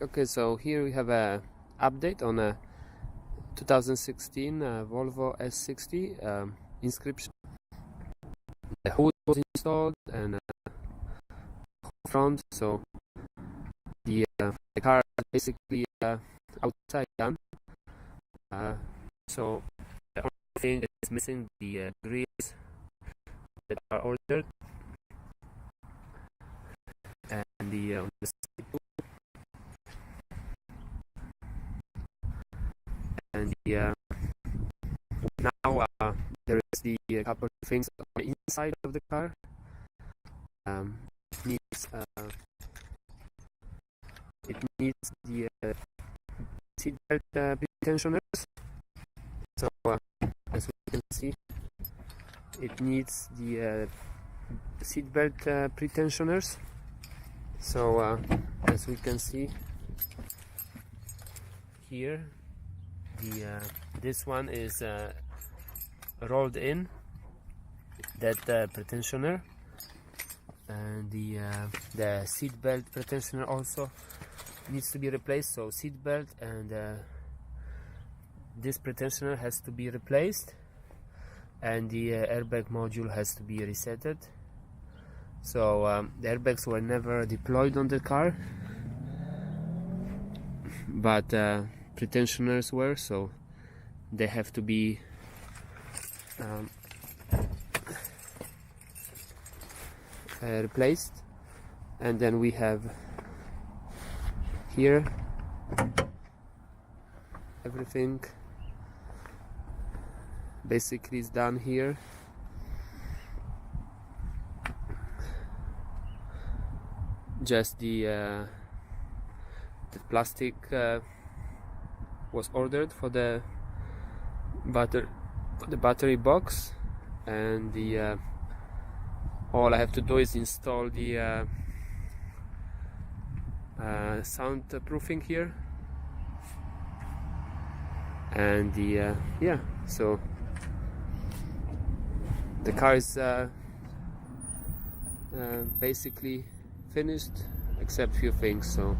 Okay, so here we have a update on a 2016 Volvo S60 inscription. The hood was installed and front, so the car is basically outside done. So the only thing that is missing the grills that are ordered, and on the side too. And now there is the couple of things on the inside of the car. It needs the seatbelt pretensioners. So as we can see, it needs the seatbelt pretensioners. So as we can see here, this one is rolled in, that pretensioner, and the seat belt pretensioner also needs to be replaced. So seat belt and this pretensioner has to be replaced, and the airbag module has to be resetted. So the airbags were never deployed on the car, but pretensioners were, so they have to be replaced. And then we have here everything basically is done here. Just the plastic was ordered for the battery box, and all I have to do is install the soundproofing here, and yeah, so the car is basically finished, except few things. So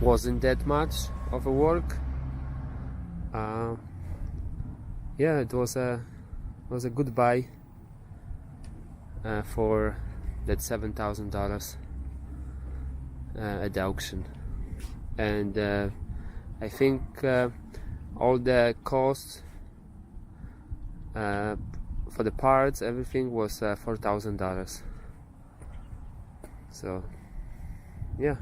wasn't that much of a work. Yeah, it was a good buy for that $7,000 at the auction. And I think all the costs for the parts, everything was $4,000. So yeah.